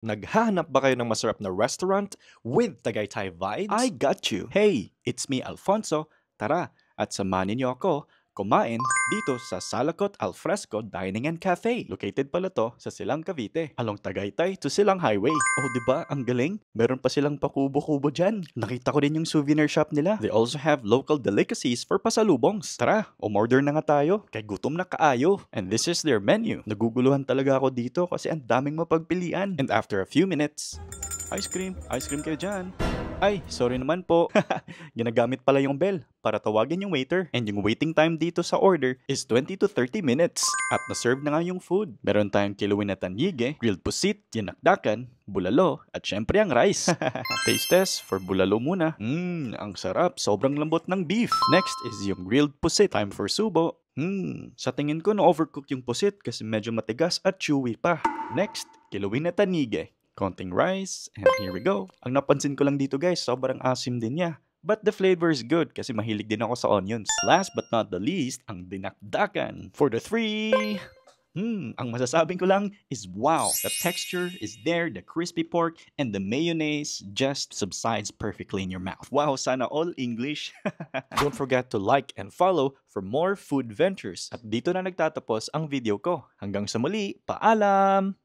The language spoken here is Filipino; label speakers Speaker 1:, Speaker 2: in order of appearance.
Speaker 1: Naghahanap ba kayo ng masarap na restaurant with Tagaytay vibes? I got you! Hey, it's me Alfonso. Tara, at samahan niyo ako kumain dito sa Salakot Alfresco Dining and Cafe. Located pala to sa Silang Cavite, along Tagaytay to Silang Highway. Oh, di ba? Ang galing. Meron pa silang pakubo-kubo dyan. Nakita ko din yung souvenir shop nila. They also have local delicacies for pasalubongs. Tara, umorder na nga tayo. Kay gutom na kaayo. And this is their menu. Naguguluhan talaga ako dito kasi ang daming mapagpilian. And after a few minutes, ice cream kayo dyan. Ay, sorry naman po. Ginagamit pala yung bell para tawagin yung waiter. And yung waiting time dito sa order is 20 to 30 minutes. At na-serve na nga yung food. Meron tayong kilawin na tanyige, grilled pusit, dinakdakan, bulalo, at syempre ang rice. Taste test for bulalo muna. Ang sarap. Sobrang lambot ng beef. Next is yung grilled pusit. Time for subo. Sa tingin ko na-overcook yung pusit kasi medyo matigas at chewy pa. Next, kilawin na tanige. Konting rice, and here we go. Ang napansin ko lang dito guys, sobrang asim din niya. But the flavor is good kasi mahilig din ako sa onions. Last but not the least, ang dinakdakan. For the three... ang masasabing ko lang is wow. The texture is there, the crispy pork, and the mayonnaise just subsides perfectly in your mouth. Wow, sana all English. Don't forget to like and follow for more food ventures. At dito na nagtatapos ang video ko. Hanggang sa muli, paalam!